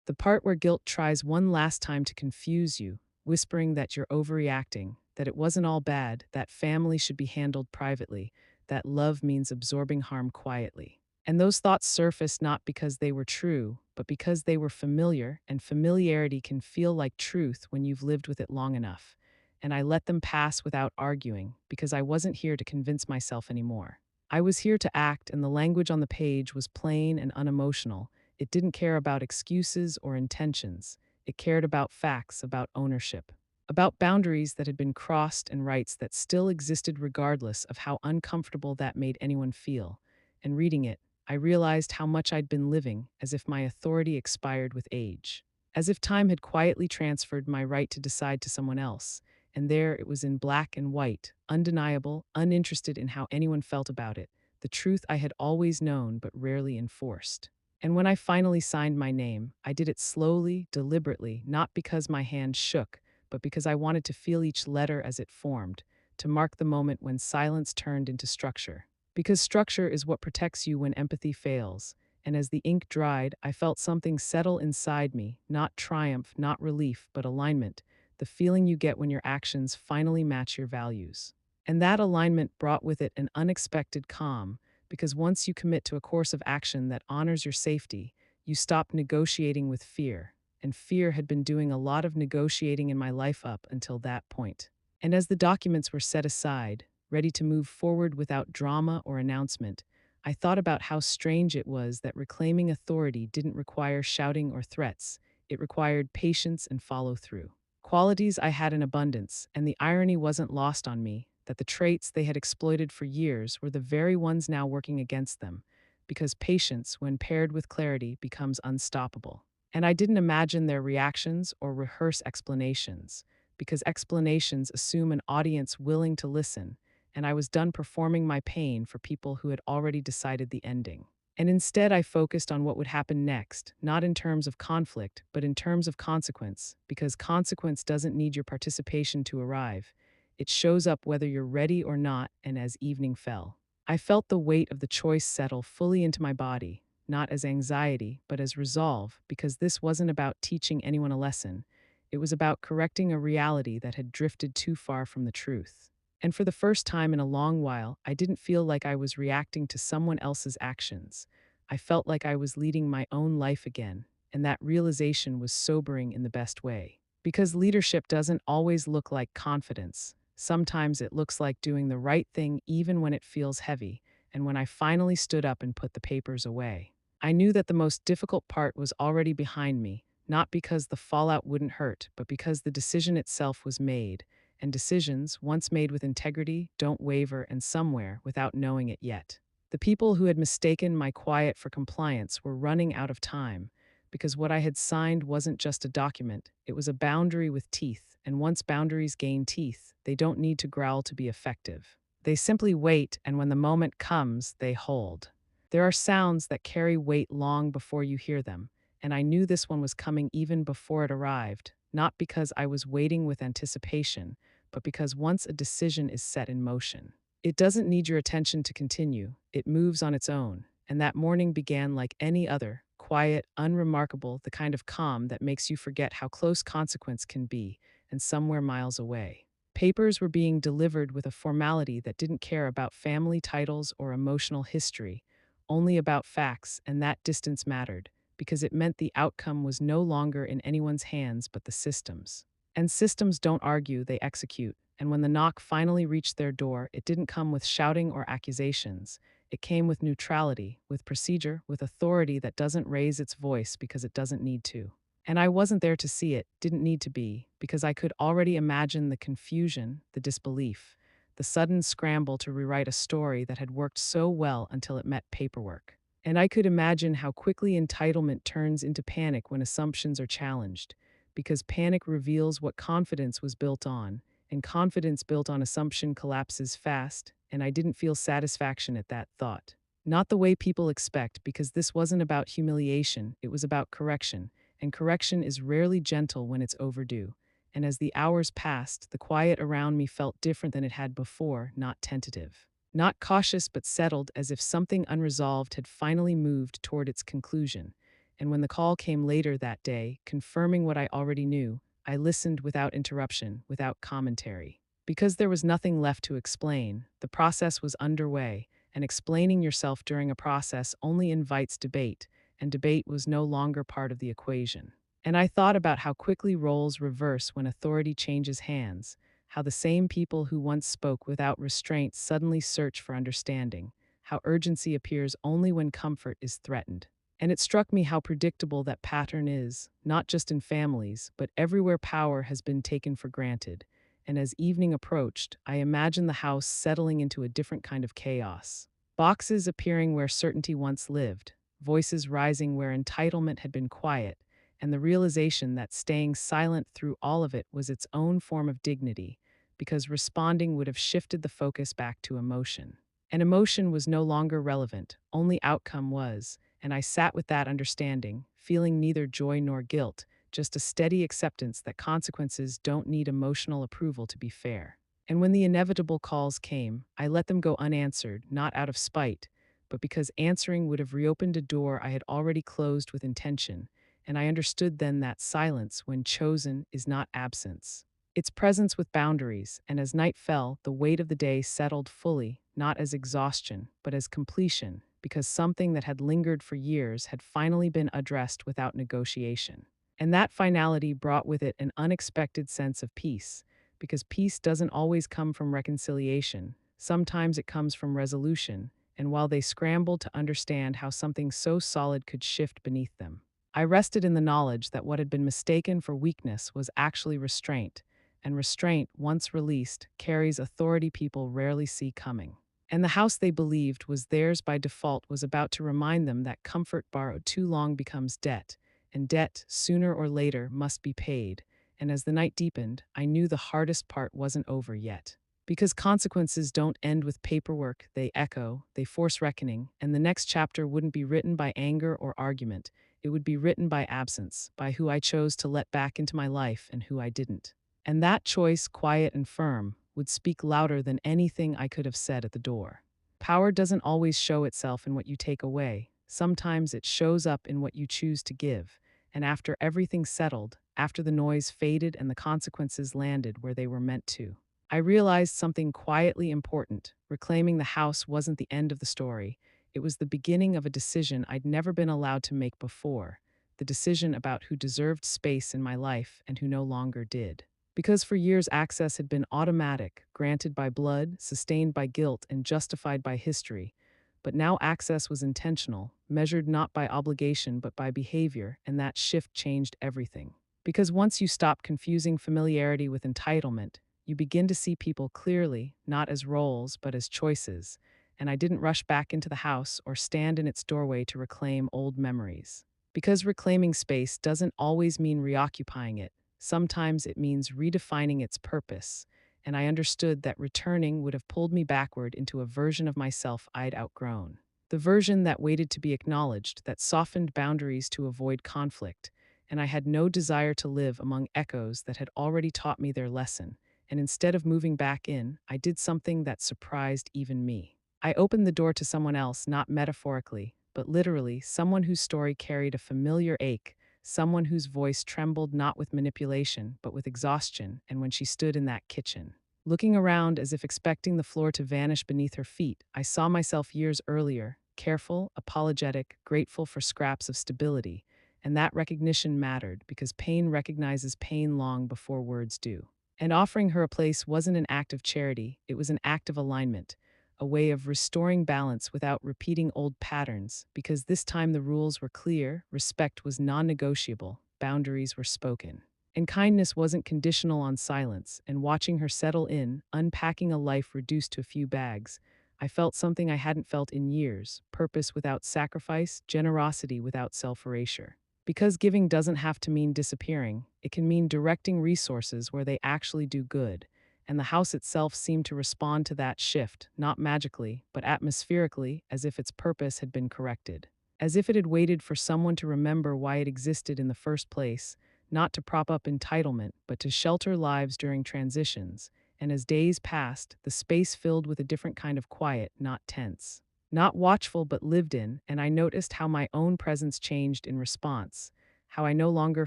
The part where guilt tries one last time to confuse you, whispering that you're overreacting, that it wasn't all bad, that family should be handled privately, that love means absorbing harm quietly. And those thoughts surfaced not because they were true, but because they were familiar, and familiarity can feel like truth when you've lived with it long enough. And I let them pass without arguing, because I wasn't here to convince myself anymore. I was here to act, and the language on the page was plain and unemotional. It didn't care about excuses or intentions. It cared about facts, about ownership, about boundaries that had been crossed and rights that still existed regardless of how uncomfortable that made anyone feel. And reading it, I realized how much I'd been living as if my authority expired with age, as if time had quietly transferred my right to decide to someone else. And there it was in black and white, undeniable, uninterested in how anyone felt about it, the truth I had always known but rarely enforced. And when I finally signed my name, I did it slowly, deliberately, not because my hand shook, but because I wanted to feel each letter as it formed, to mark the moment when silence turned into structure. Because structure is what protects you when empathy fails. And as the ink dried, I felt something settle inside me, not triumph, not relief, but alignment, the feeling you get when your actions finally match your values. And that alignment brought with it an unexpected calm, because once you commit to a course of action that honors your safety, you stop negotiating with fear. And fear had been doing a lot of negotiating in my life up until that point. And as the documents were set aside, ready to move forward without drama or announcement, I thought about how strange it was that reclaiming authority didn't require shouting or threats. It required patience and follow through. Qualities I had in abundance, and the irony wasn't lost on me that the traits they had exploited for years were the very ones now working against them, because patience, when paired with clarity, becomes unstoppable. And I didn't imagine their reactions or rehearse explanations, because explanations assume an audience willing to listen, and I was done performing my pain for people who had already decided the ending. And instead, I focused on what would happen next, not in terms of conflict, but in terms of consequence, because consequence doesn't need your participation to arrive. It shows up whether you're ready or not. And as evening fell, I felt the weight of the choice settle fully into my body, not as anxiety, but as resolve, because this wasn't about teaching anyone a lesson. It was about correcting a reality that had drifted too far from the truth. And for the first time in a long while, I didn't feel like I was reacting to someone else's actions. I felt like I was leading my own life again, and that realization was sobering in the best way. Because leadership doesn't always look like confidence. Sometimes it looks like doing the right thing even when it feels heavy, and when I finally stood up and put the papers away. I knew that the most difficult part was already behind me, not because the fallout wouldn't hurt, but because the decision itself was made, and decisions, once made with integrity, don't waver and somewhere without knowing it yet. The people who had mistaken my quiet for compliance were running out of time, because what I had signed wasn't just a document, it was a boundary with teeth, and once boundaries gain teeth, they don't need to growl to be effective. They simply wait, and when the moment comes, they hold. There are sounds that carry weight long before you hear them, and I knew this one was coming even before it arrived, not because I was waiting with anticipation, but because once a decision is set in motion, it doesn't need your attention to continue, it moves on its own. And that morning began like any other, quiet, unremarkable, the kind of calm that makes you forget how close consequence can be, and somewhere miles away. Papers were being delivered with a formality that didn't care about family titles or emotional history, only about facts, and that distance mattered, because it meant the outcome was no longer in anyone's hands but the system's. And systems don't argue, they execute. And when the knock finally reached their door, it didn't come with shouting or accusations. It came with neutrality, with procedure, with authority that doesn't raise its voice because it doesn't need to. And I wasn't there to see it, didn't need to be, because I could already imagine the confusion, the disbelief, the sudden scramble to rewrite a story that had worked so well until it met paperwork. And I could imagine how quickly entitlement turns into panic when assumptions are challenged, because panic reveals what confidence was built on, and confidence built on assumption collapses fast, and I didn't feel satisfaction at that thought. Not the way people expect, because this wasn't about humiliation, it was about correction, and correction is rarely gentle when it's overdue. And as the hours passed, the quiet around me felt different than it had before, not tentative. Not cautious but settled, as if something unresolved had finally moved toward its conclusion. And when the call came later that day, confirming what I already knew, I listened without interruption, without commentary. Because there was nothing left to explain, the process was underway, and explaining yourself during a process only invites debate, and debate was no longer part of the equation. And I thought about how quickly roles reverse when authority changes hands, how the same people who once spoke without restraint suddenly search for understanding, how urgency appears only when comfort is threatened. And it struck me how predictable that pattern is, not just in families, but everywhere power has been taken for granted. And as evening approached, I imagined the house settling into a different kind of chaos. Boxes appearing where certainty once lived, voices rising where entitlement had been quiet, and the realization that staying silent through all of it was its own form of dignity, because responding would have shifted the focus back to emotion. And emotion was no longer relevant, only outcome was, and I sat with that understanding, feeling neither joy nor guilt, just a steady acceptance that consequences don't need emotional approval to be fair. And when the inevitable calls came, I let them go unanswered, not out of spite, but because answering would have reopened a door I had already closed with intention, and I understood then that silence, when chosen, is not absence. It's presence with boundaries, and as night fell, the weight of the day settled fully, not as exhaustion, but as completion, because something that had lingered for years had finally been addressed without negotiation. And that finality brought with it an unexpected sense of peace, because peace doesn't always come from reconciliation, sometimes it comes from resolution, and while they scrambled to understand how something so solid could shift beneath them, I rested in the knowledge that what had been mistaken for weakness was actually restraint, and restraint, once released, carries authority people rarely see coming. And the house they believed was theirs by default was about to remind them that comfort borrowed too long becomes debt, and debt, sooner or later, must be paid. And as the night deepened, I knew the hardest part wasn't over yet. Because consequences don't end with paperwork, they echo, they force reckoning, and the next chapter wouldn't be written by anger or argument. It would be written by absence, by who I chose to let back into my life and who I didn't. And that choice, quiet and firm, would speak louder than anything I could have said at the door. Power doesn't always show itself in what you take away. Sometimes it shows up in what you choose to give. And after everything settled, after the noise faded and the consequences landed where they were meant to, I realized something quietly important. Reclaiming the house wasn't the end of the story. It was the beginning of a decision I'd never been allowed to make before. The decision about who deserved space in my life and who no longer did. Because for years access had been automatic, granted by blood, sustained by guilt, and justified by history, but now access was intentional, measured not by obligation but by behavior, and that shift changed everything. Because once you stop confusing familiarity with entitlement, you begin to see people clearly, not as roles but as choices, and I didn't rush back into the house or stand in its doorway to reclaim old memories. Because reclaiming space doesn't always mean reoccupying it, sometimes it means redefining its purpose, and I understood that returning would have pulled me backward into a version of myself I'd outgrown. The version that waited to be acknowledged, that softened boundaries to avoid conflict, and I had no desire to live among echoes that had already taught me their lesson, and instead of moving back in, I did something that surprised even me. I opened the door to someone else, not metaphorically, but literally, someone whose story carried a familiar ache, someone whose voice trembled not with manipulation, but with exhaustion, and when she stood in that kitchen. Looking around as if expecting the floor to vanish beneath her feet, I saw myself years earlier, careful, apologetic, grateful for scraps of stability, and that recognition mattered because pain recognizes pain long before words do. And offering her a place wasn't an act of charity, it was an act of alignment, a way of restoring balance without repeating old patterns, because this time the rules were clear, respect was non negotiable, boundaries were spoken. And kindness wasn't conditional on silence, and watching her settle in, unpacking a life reduced to a few bags, I felt something I hadn't felt in years: purpose without sacrifice, generosity without self erasure. Because giving doesn't have to mean disappearing, it can mean directing resources where they actually do good, and the house itself seemed to respond to that shift, not magically, but atmospherically, as if its purpose had been corrected. As if it had waited for someone to remember why it existed in the first place, not to prop up entitlement, but to shelter lives during transitions. And as days passed, the space filled with a different kind of quiet, not tense. Not watchful, but lived in, and I noticed how my own presence changed in response, how I no longer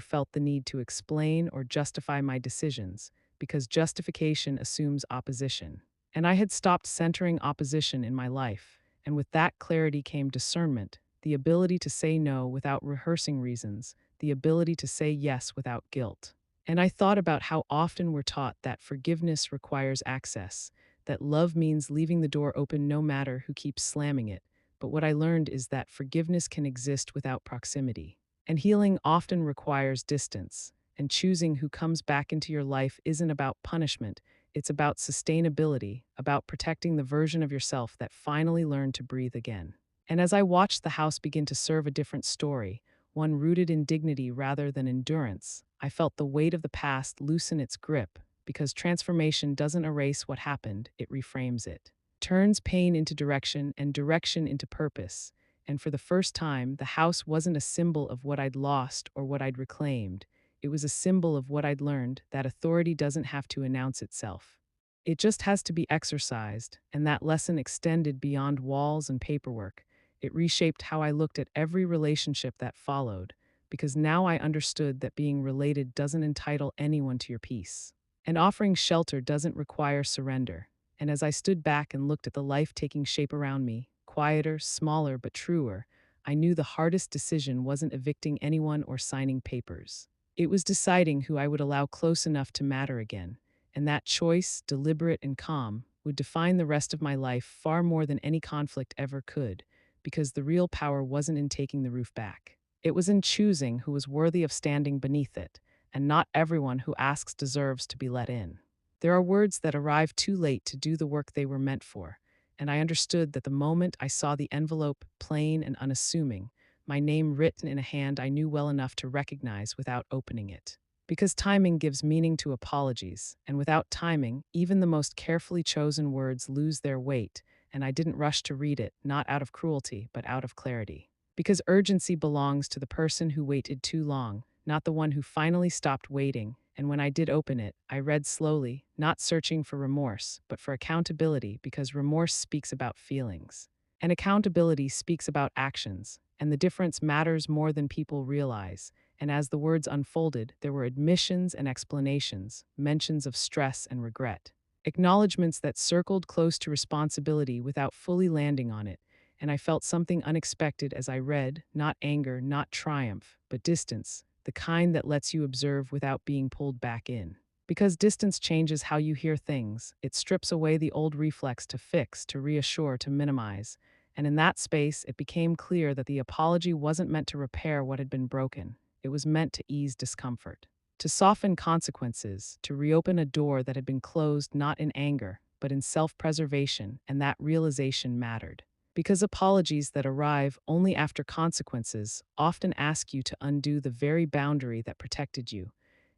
felt the need to explain or justify my decisions, because justification assumes opposition. And I had stopped centering opposition in my life, and with that clarity came discernment, the ability to say no without rehearsing reasons, the ability to say yes without guilt. And I thought about how often we're taught that forgiveness requires access, that love means leaving the door open no matter who keeps slamming it. But what I learned is that forgiveness can exist without proximity. And healing often requires distance. And choosing who comes back into your life isn't about punishment, it's about sustainability, about protecting the version of yourself that finally learned to breathe again. And as I watched the house begin to serve a different story, one rooted in dignity rather than endurance, I felt the weight of the past loosen its grip, because transformation doesn't erase what happened, it reframes it. Turns pain into direction and direction into purpose. And for the first time, the house wasn't a symbol of what I'd lost or what I'd reclaimed. It was a symbol of what I'd learned: that authority doesn't have to announce itself. It just has to be exercised, and that lesson extended beyond walls and paperwork. It reshaped how I looked at every relationship that followed, because now I understood that being related doesn't entitle anyone to your peace. And offering shelter doesn't require surrender. And as I stood back and looked at the life taking shape around me, quieter, smaller, but truer, I knew the hardest decision wasn't evicting anyone or signing papers. It was deciding who I would allow close enough to matter again. And that choice, deliberate and calm, would define the rest of my life far more than any conflict ever could, because the real power wasn't in taking the roof back. It was in choosing who was worthy of standing beneath it, and not everyone who asks deserves to be let in. There are words that arrive too late to do the work they were meant for, and I understood that the moment I saw the envelope, plain and unassuming, my name written in a hand I knew well enough to recognize without opening it. Because timing gives meaning to apologies, and without timing, even the most carefully chosen words lose their weight, and I didn't rush to read it, not out of cruelty, but out of clarity. Because urgency belongs to the person who waited too long, not the one who finally stopped waiting. And when I did open it, I read slowly, not searching for remorse, but for accountability, because remorse speaks about feelings. And accountability speaks about actions, and the difference matters more than people realize. And as the words unfolded, there were admissions and explanations, mentions of stress and regret, acknowledgments that circled close to responsibility without fully landing on it. And I felt something unexpected as I read: not anger, not triumph, but distance, the kind that lets you observe without being pulled back in. Because distance changes how you hear things, it strips away the old reflex to fix, to reassure, to minimize. And in that space, it became clear that the apology wasn't meant to repair what had been broken. It was meant to ease discomfort, to soften consequences, to reopen a door that had been closed not in anger, but in self preservation, and that realization mattered. Because apologies that arrive only after consequences often ask you to undo the very boundary that protected you,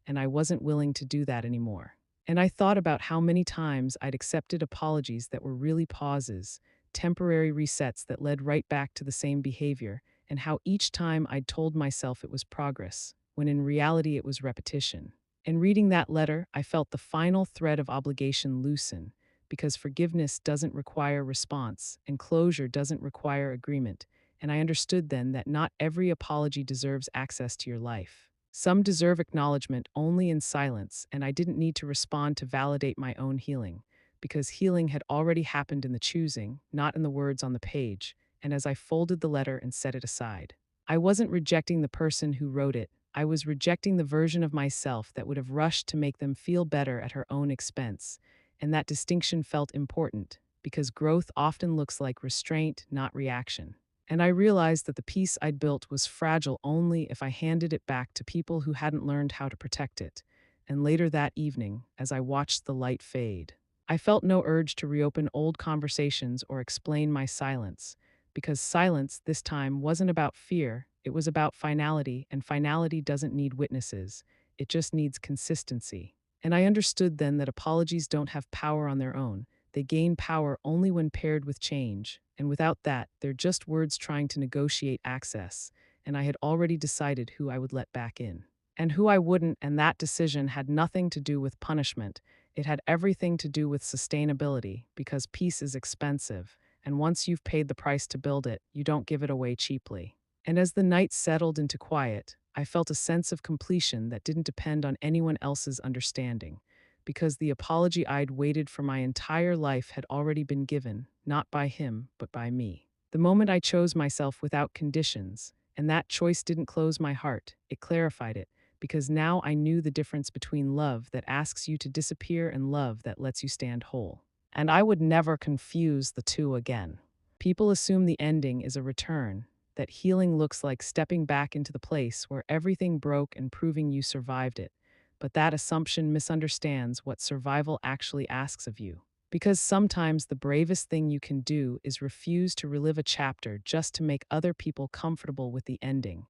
and I wasn't willing to do that anymore. And I thought about how many times I'd accepted apologies that were really pauses, temporary resets that led right back to the same behavior, and how each time I'd told myself it was progress, when in reality it was repetition. In reading that letter, I felt the final thread of obligation loosen, because forgiveness doesn't require response, and closure doesn't require agreement, and I understood then that not every apology deserves access to your life. Some deserve acknowledgement only in silence, and I didn't need to respond to validate my own healing, because healing had already happened in the choosing, not in the words on the page, and as I folded the letter and set it aside. I wasn't rejecting the person who wrote it, I was rejecting the version of myself that would have rushed to make them feel better at her own expense, and that distinction felt important, because growth often looks like restraint, not reaction. And I realized that the peace I'd built was fragile only if I handed it back to people who hadn't learned how to protect it. And later that evening, as I watched the light fade, I felt no urge to reopen old conversations or explain my silence, because silence this time wasn't about fear, it was about finality, and finality doesn't need witnesses, it just needs consistency. And I understood then that apologies don't have power on their own. They gain power only when paired with change, and without that, they're just words trying to negotiate access, and I had already decided who I would let back in. And who I wouldn't, and that decision had nothing to do with punishment. It had everything to do with sustainability, because peace is expensive, and once you've paid the price to build it, you don't give it away cheaply. And as the night settled into quiet, I felt a sense of completion that didn't depend on anyone else's understanding, because the apology I'd waited for my entire life had already been given, not by him, but by me. The moment I chose myself without conditions, and that choice didn't close my heart, it clarified it, because now I knew the difference between love that asks you to disappear and love that lets you stand whole. And I would never confuse the two again. People assume the ending is a return, that healing looks like stepping back into the place where everything broke and proving you survived it. But that assumption misunderstands what survival actually asks of you. Because sometimes the bravest thing you can do is refuse to relive a chapter just to make other people comfortable with the ending.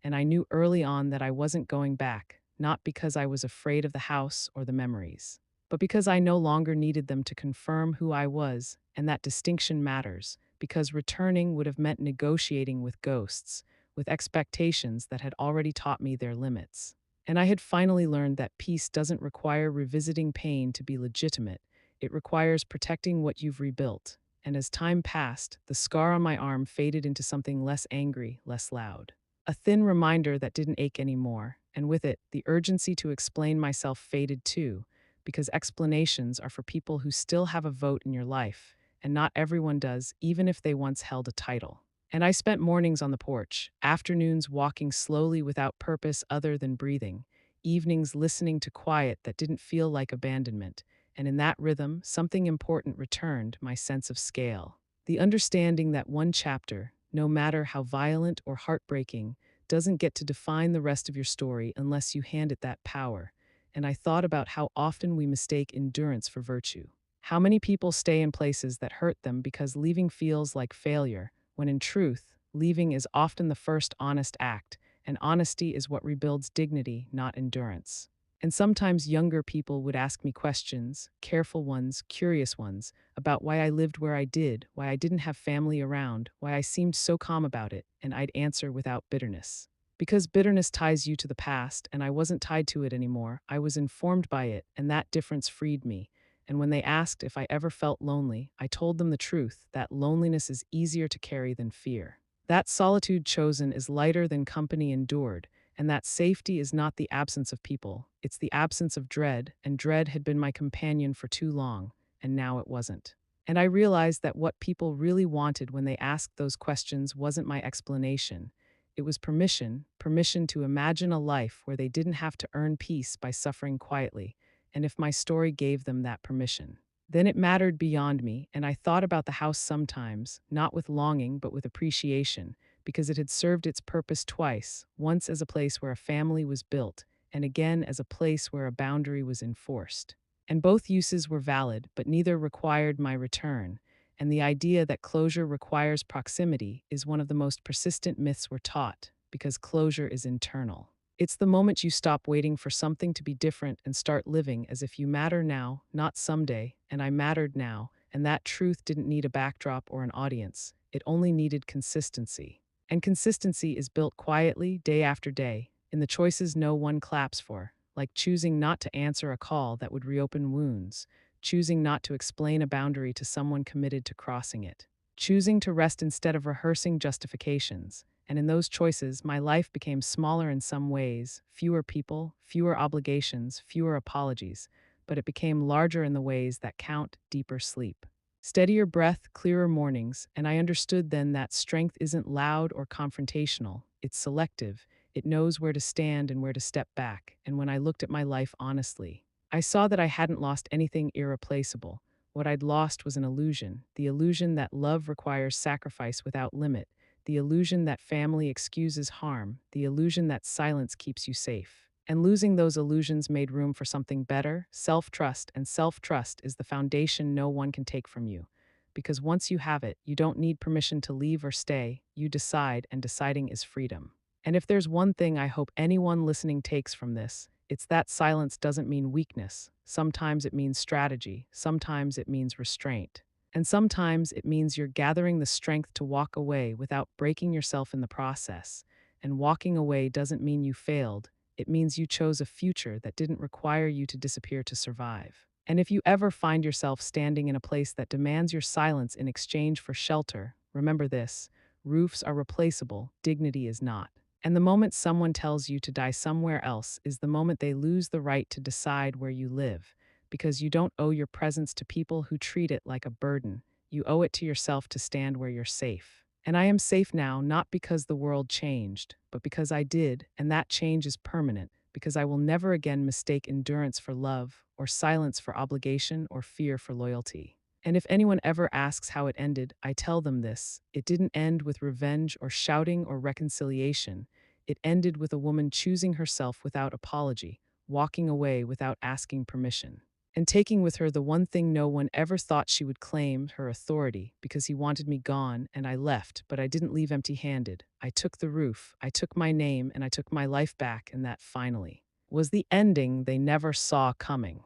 And I knew early on that I wasn't going back, not because I was afraid of the house or the memories, but because I no longer needed them to confirm who I was, and that distinction matters, because returning would have meant negotiating with ghosts, with expectations that had already taught me their limits. And I had finally learned that peace doesn't require revisiting pain to be legitimate, it requires protecting what you've rebuilt. And as time passed, the scar on my arm faded into something less angry, less loud. A thin reminder that didn't ache anymore, and with it, the urgency to explain myself faded too, because explanations are for people who still have a vote in your life, and not everyone does, even if they once held a title. And I spent mornings on the porch, afternoons walking slowly without purpose other than breathing, evenings listening to quiet that didn't feel like abandonment, and in that rhythm, something important returned: my sense of scale. The understanding that one chapter, no matter how violent or heartbreaking, doesn't get to define the rest of your story unless you hand it that power. And I thought about how often we mistake endurance for virtue. How many people stay in places that hurt them because leaving feels like failure, when in truth, leaving is often the first honest act, and honesty is what rebuilds dignity, not endurance. And sometimes younger people would ask me questions, careful ones, curious ones, about why I lived where I did, why I didn't have family around, why I seemed so calm about it, and I'd answer without bitterness. Because bitterness ties you to the past, and I wasn't tied to it anymore, I was informed by it, and that difference freed me. And when they asked if I ever felt lonely, I told them the truth, that loneliness is easier to carry than fear. That solitude chosen is lighter than company endured, and that safety is not the absence of people, it's the absence of dread, and dread had been my companion for too long, and now it wasn't. And I realized that what people really wanted when they asked those questions wasn't my explanation. It was permission, permission to imagine a life where they didn't have to earn peace by suffering quietly, and if my story gave them that permission, Then it mattered beyond me, and I thought about the house sometimes, not with longing but with appreciation, because it had served its purpose twice, once as a place where a family was built, and again as a place where a boundary was enforced. And both uses were valid, but neither required my return. And the idea that closure requires proximity is one of the most persistent myths we're taught, because closure is internal. It's the moment you stop waiting for something to be different and start living as if you matter now, not someday, and I mattered now, and that truth didn't need a backdrop or an audience. It only needed consistency. And consistency is built quietly, day after day, in the choices no one claps for, like choosing not to answer a call that would reopen wounds, choosing not to explain a boundary to someone committed to crossing it, choosing to rest instead of rehearsing justifications. And in those choices, my life became smaller in some ways, fewer people, fewer obligations, fewer apologies, but it became larger in the ways that count, deeper sleep. Steadier breath, clearer mornings, and I understood then that strength isn't loud or confrontational, it's selective. It knows where to stand and where to step back, and when I looked at my life honestly, I saw that I hadn't lost anything irreplaceable. What I'd lost was an illusion, the illusion that love requires sacrifice without limit, the illusion that family excuses harm, the illusion that silence keeps you safe. And losing those illusions made room for something better, self-trust, and self-trust is the foundation no one can take from you. Because once you have it, you don't need permission to leave or stay, you decide, and deciding is freedom. And if there's one thing I hope anyone listening takes from this, it's that silence doesn't mean weakness. Sometimes it means strategy, sometimes it means restraint. And sometimes it means you're gathering the strength to walk away without breaking yourself in the process. And walking away doesn't mean you failed, it means you chose a future that didn't require you to disappear to survive. And if you ever find yourself standing in a place that demands your silence in exchange for shelter, remember this: roofs are replaceable, dignity is not. And the moment someone tells you to die somewhere else is the moment they lose the right to decide where you live, because you don't owe your presence to people who treat it like a burden. You owe it to yourself to stand where you're safe. And I am safe now not because the world changed, but because I did, and that change is permanent, because I will never again mistake endurance for love, or silence for obligation, or fear for loyalty. And if anyone ever asks how it ended, I tell them this: it didn't end with revenge or shouting or reconciliation. It ended with a woman choosing herself without apology, walking away without asking permission, and taking with her the one thing no one ever thought she would claim: her authority, because he wanted me gone, and I left, but I didn't leave empty-handed. I took the roof, I took my name, and I took my life back, and that finally was the ending they never saw coming.